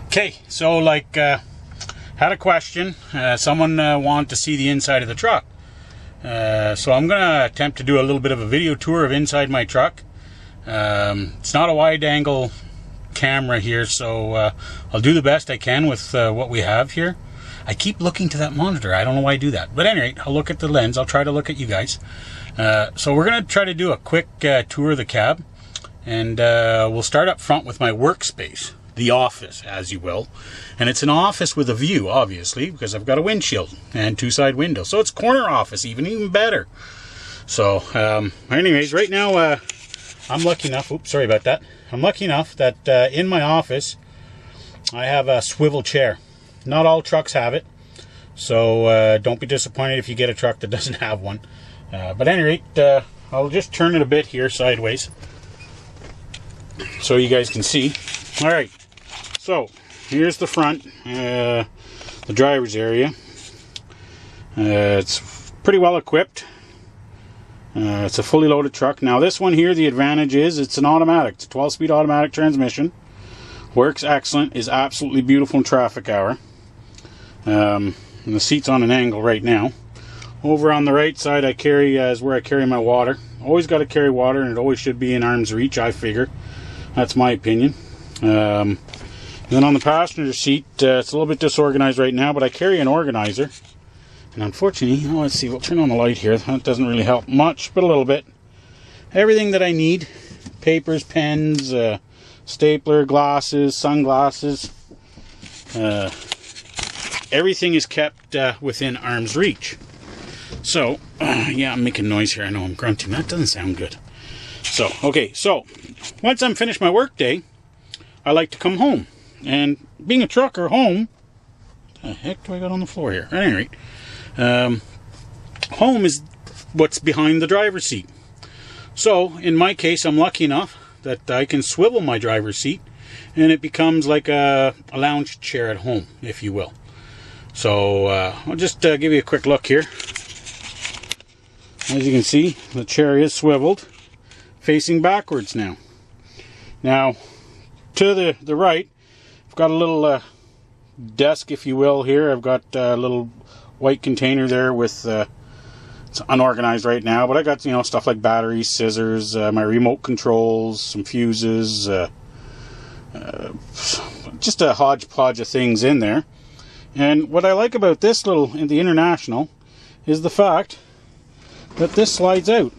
Okay, so had a question. Someone wanted to see the inside of the truck. So I'm going to attempt to do a little bit of a video tour of inside my truck. It's not a wide angle camera here, so I'll do the best I can with what we have here. I keep looking to that monitor. I don't know why I do that. But anyway, I'll look at the lens. I'll try to look at you guys. So we're going to try to do a quick tour of the cab. And we'll start up front with my workspace. The office, as you will. And it's an office with a view, obviously, because I've got a windshield and two side windows. So it's corner office, even better. So, anyways, right now, I'm lucky enough, oops, sorry about that. I'm lucky enough that in my office, I have a swivel chair. Not all trucks have it. So, don't be disappointed if you get a truck that doesn't have one. But at any rate, I'll just turn it a bit here sideways, so you guys can see. All right. So, here's the front, the driver's area. It's pretty well equipped. It's a fully loaded truck. Now, this one here, the advantage is it's an automatic. It's a 12-speed automatic transmission. Works excellent. Is absolutely beautiful in traffic hour. And the seat's on an angle right now. Over on the right side, I carry is where I carry my water. Always got to carry water, and it always should be in arm's reach, I figure. That's my opinion. Then on the passenger seat, it's a little bit disorganized right now, but I carry an organizer. And unfortunately, let's see, we'll turn on the light here. That doesn't really help much, but a little bit. Everything that I need, papers, pens, stapler, glasses, sunglasses, everything is kept within arm's reach. So, yeah, I'm making noise here. I know I'm grunting. That doesn't sound good. So, okay, so once I'm finished my work day, I like to come home. And being a trucker, home, what the heck do I got on the floor here? At any rate, home is what's behind the driver's seat. So, in my case, I'm lucky enough that I can swivel my driver's seat, and it becomes like a lounge chair at home, if you will. So, I'll just give you a quick look here. As you can see, the chair is swiveled, facing backwards now. Now, to the right, I've got a little desk, if you will, here. I've got a little white container there with, it's unorganized right now, but I got, stuff like batteries, scissors, my remote controls, some fuses, just a hodgepodge of things in there. And what I like about this in the International, is the fact that this slides out.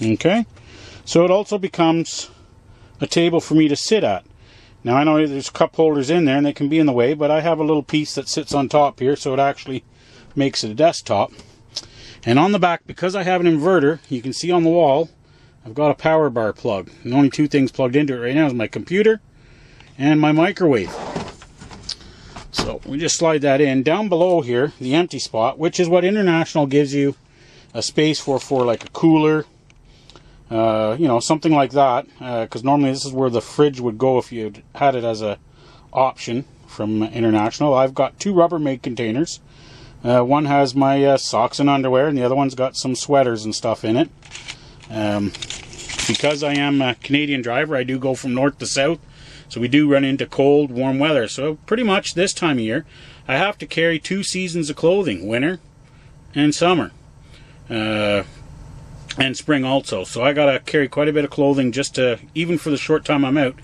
Okay? So it also becomes a table for me to sit at. Now, I know there's cup holders in there and they can be in the way, but I have a little piece that sits on top here, so it actually makes it a desktop. And on the back, because I have an inverter, you can see on the wall, I've got a power bar plug. And only two things plugged into it right now is my computer and my microwave. So we just slide that in. Down below here, the empty spot, which is what International gives you a space for like a cooler, something like that, because normally this is where the fridge would go if you had it as a option from International. I've got two Rubbermaid containers. One has my socks and underwear, and the other one's got some sweaters and stuff in it. Because I am a Canadian driver, I do go from north to south, so we do run into cold, warm weather. So pretty much this time of year, I have to carry 2 seasons of clothing, winter and summer. And spring also. So I gotta carry quite a bit of clothing just to, even for the short time I'm out,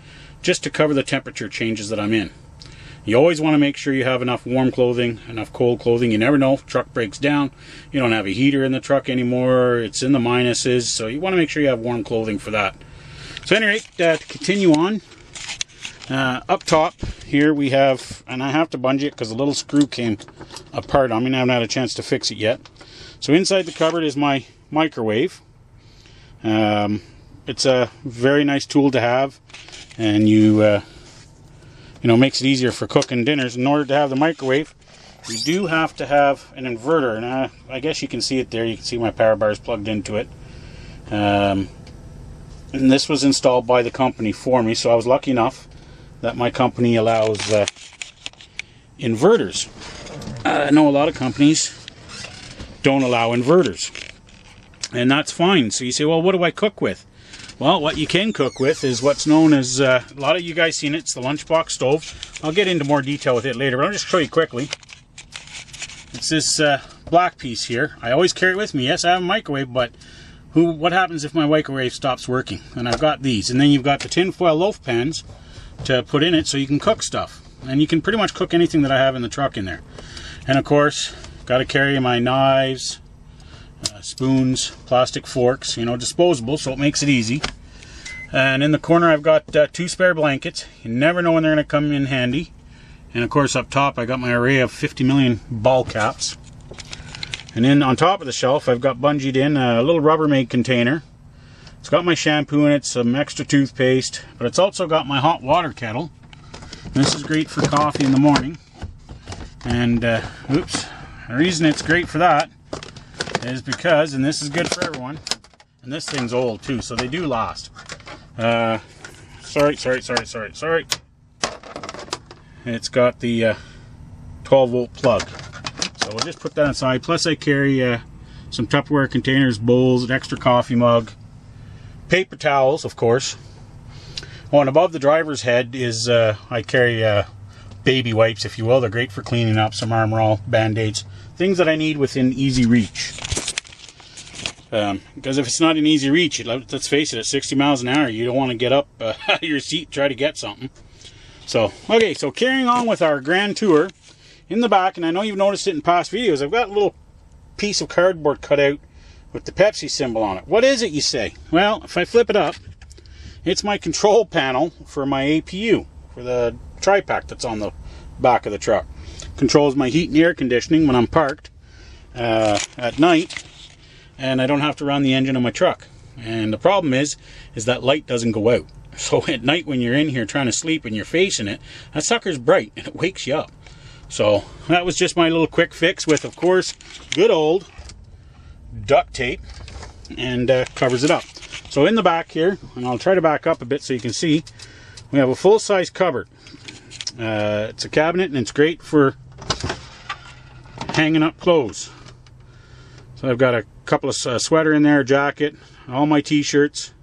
just to cover the temperature changes that I'm in. You always want to make sure you have enough warm clothing, enough cold clothing. You never know, if the truck breaks down, you don't have a heater in the truck anymore, it's in the minuses, so you want to make sure you have warm clothing for that. So anyway, to continue on, up top here we have, and I have to bungee it because the little screw came apart on me and I haven't had a chance to fix it yet. So inside the cupboard is my microwave. It's a very nice tool to have, and makes it easier for cooking dinners. In order to have the microwave, you do have to have an inverter, and I guess you can see it there. You can see my power bar is plugged into it. And this was installed by the company for me, so I was lucky enough that my company allows inverters. I know a lot of companies don't allow inverters, and that's fine. So you say, well, what do I cook with? Well, what you can cook with is what's known as, a lot of you guys seen it, it's the Lunchbox Stove. I'll get into more detail with it later, but I'll just show you quickly. It's this black piece here. I always carry it with me. Yes, I have a microwave, but what happens if my microwave stops working? And I've got these. And then you've got the tin foil loaf pans to put in it so you can cook stuff. And you can pretty much cook anything that I have in the truck in there. And of course, got to carry my knives, spoons, plastic forks, you know, disposable, so it makes it easy. And in the corner I've got 2 spare blankets. You never know when they're going to come in handy. And of course up top I got my array of 50 million ball caps. And then on top of the shelf I've got bungeed in a little Rubbermaid container. It's got my shampoo in it, some extra toothpaste, but it's also got my hot water kettle. This is great for coffee in the morning. And oops, the reason it's great for that is because, and this is good for everyone, and this thing's old too, so they do last. Sorry. It's got the 12-volt plug. So we'll just put that aside. Plus I carry some Tupperware containers, bowls, an extra coffee mug, paper towels, of course. Oh, and above the driver's head is, I carry baby wipes, if you will. They're great for cleaning up, some Armor All, Band-Aids, things that I need within easy reach. Because if it's not in easy reach, let's face it, at 60 miles an hour, you don't want to get up out of your seat and try to get something. So, okay, so carrying on with our grand tour, in the back, and I know you've noticed it in past videos, I've got a little piece of cardboard cut out with the Pepsi symbol on it. What is it, you say? Well, if I flip it up, it's my control panel for my APU, for the tri-pack that's on the back of the truck. Controls my heat and air conditioning when I'm parked at night, and I don't have to run the engine of my truck. And the problem is that light doesn't go out. So at night when you're in here trying to sleep and you're facing it, that sucker's bright and it wakes you up. So that was just my little quick fix with, of course, good old duct tape, and covers it up. So in the back here, and I'll try to back up a bit so you can see, we have a full-size cupboard. It's a cabinet and it's great for hanging up clothes. So I've got a couple of sweater in there, jacket, all my t-shirts,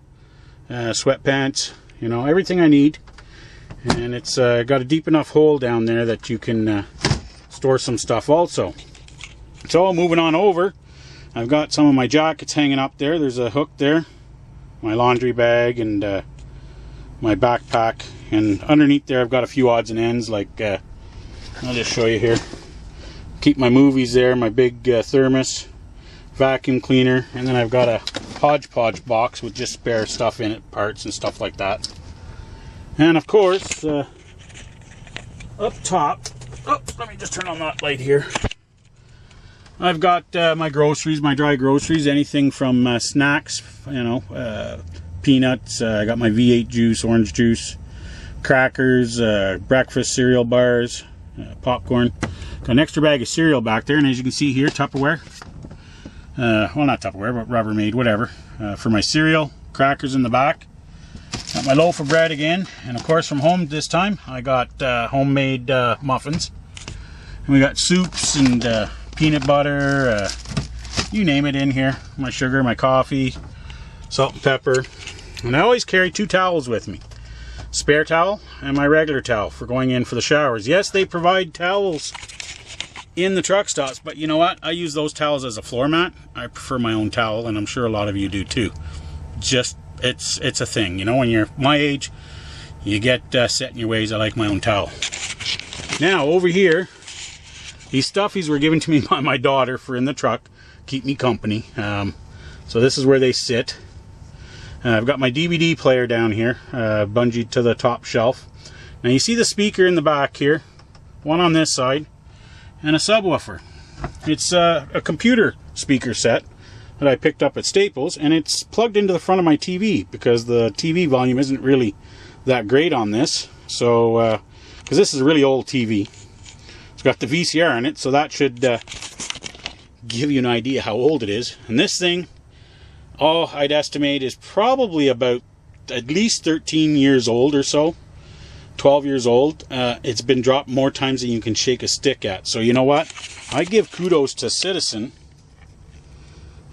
sweatpants, you know, everything I need. And it's got a deep enough hole down there that you can store some stuff also. So moving on over, I've got some of my jackets hanging up there. There's a hook there, my laundry bag, and my backpack. And underneath there I've got a few odds and ends, like I'll just show you here. Keep my movies there, my big thermos, vacuum cleaner, and then I've got a hodgepodge box with just spare stuff in it, parts and stuff like that. And of course, up top, let me just turn on that light here. I've got my groceries, my dry groceries, anything from snacks, you know, peanuts, I got my V8 juice, orange juice, crackers, breakfast cereal bars, popcorn. Got an extra bag of cereal back there, and as you can see here, Tupperware. Well, not Tupperware, but Rubbermaid, whatever. For my cereal, crackers in the back. Got my loaf of bread again, and of course from home this time I got homemade muffins. And we got soups and peanut butter, you name it in here. My sugar, my coffee, salt and pepper. And I always carry 2 towels with me. Spare towel and my regular towel for going in for the showers. Yes, they provide towels in the truck stops, but you know what? I use those towels as a floor mat. I prefer my own towel, and I'm sure a lot of you do too. Just it's a thing, you know, when you're my age, you get set in your ways. I like my own towel. Now over here, these stuffies were given to me by my daughter for in the truck, keep me company. So this is where they sit. I've got my DVD player down here, bungeed to the top shelf. Now you see the speaker in the back here, one on this side, and a subwoofer. It's a computer speaker set that I picked up at Staples, and it's plugged into the front of my TV because the TV volume isn't really that great on this. So, because this is a really old TV. It's got the VCR in it, so that should give you an idea how old it is. And this thing, I'd estimate is probably about at least 13 years old or so. 12 years old. It's been dropped more times than you can shake a stick at. So you know what? I give kudos to Citizen,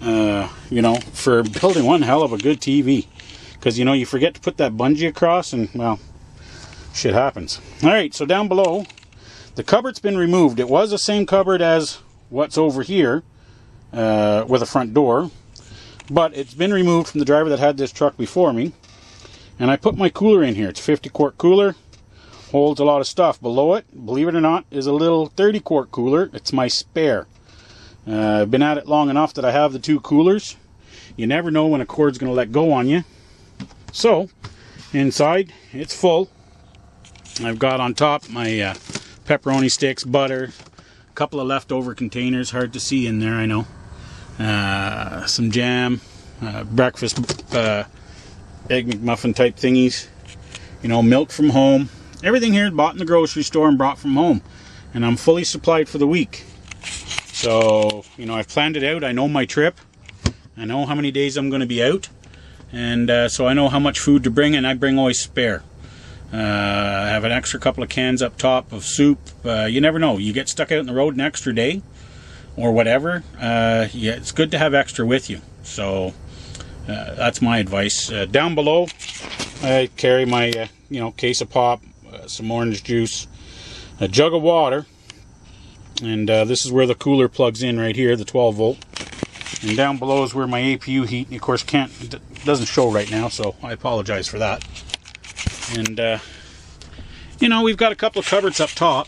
you know, for building one hell of a good TV. because you know, you forget to put that bungee across and, well, shit happens. Alright, so down below, the cupboard's been removed. It was the same cupboard as what's over here, with a front door, but it's been removed from the driver that had this truck before me. And I put my cooler in here. It's a 50 quart cooler, holds a lot of stuff. Below it, believe it or not, is a little 30 quart cooler. It's my spare. I've been at it long enough that I have the 2 coolers. You never know when a cord's going to let go on you. So, inside, it's full. I've got on top my pepperoni sticks, butter, a couple of leftover containers, hard to see in there, I know. Some jam, breakfast, Egg McMuffin type thingies. You know, milk from home. Everything here is bought in the grocery store and brought from home. And I'm fully supplied for the week. So, you know, I've planned it out. I know my trip. I know how many days I'm going to be out. And so I know how much food to bring, and I bring always spare. I have an extra couple of cans up top of soup. You never know. You get stuck out on the road an extra day or whatever. Yeah, it's good to have extra with you. So that's my advice. Down below, I carry my you know, case of pop, some orange juice, a jug of water, and this is where the cooler plugs in right here, the 12 volt. And down below is where my APU heat, and of course it doesn't show right now, so I apologize for that. And you know, we've got a couple of cupboards up top,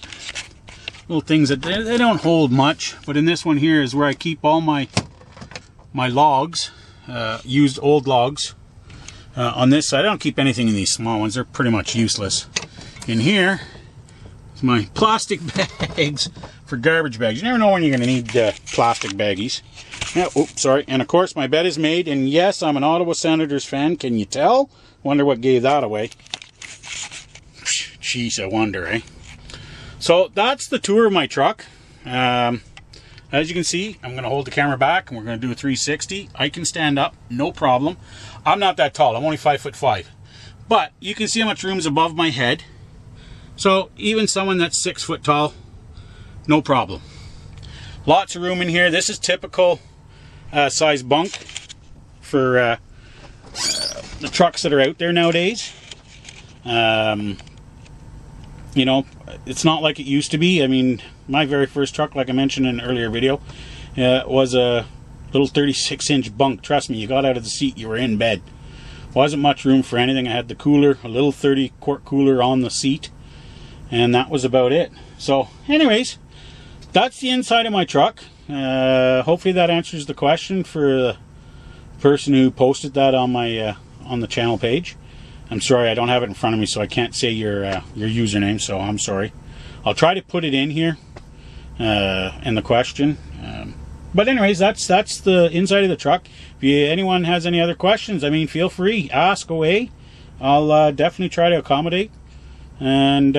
little things that they don't hold much, but in this one here is where I keep all my logs, used old logs. On this side, I don't keep anything in these small ones. They're pretty much useless. In here is my plastic bags for garbage bags. You never know when you're going to need plastic baggies. Yeah, oops, sorry. And of course, my bed is made. And yes, I'm an Ottawa Senators fan. Can you tell? Wonder what gave that away. Jeez, I wonder, eh? So that's the tour of my truck. As you can see, I'm going to hold the camera back and we're going to do a 360. I can stand up, no problem. I'm not that tall. I'm only 5'5". But you can see how much room's above my head. So even someone that's 6 foot tall, no problem. Lots of room in here. This is typical size bunk for the trucks that are out there nowadays. You know, it's not like it used to be. I mean, my very first truck, like I mentioned in an earlier video, was a little 36-inch bunk. Trust me, you got out of the seat, you were in bed. Wasn't much room for anything. I had the cooler, a little 30-quart cooler on the seat, and that was about it. So, anyways, that's the inside of my truck. Hopefully that answers the question for the person who posted that on my on the channel page. I'm sorry, I don't have it in front of me, so I can't say your username, so I'm sorry. I'll try to put it in here in the question. But anyways, that's the inside of the truck. If anyone has any other questions, I mean, feel free, ask away. I'll definitely try to accommodate. And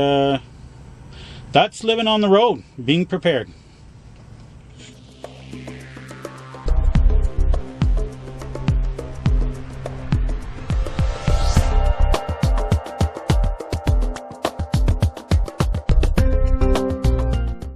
that's living on the road, being prepared.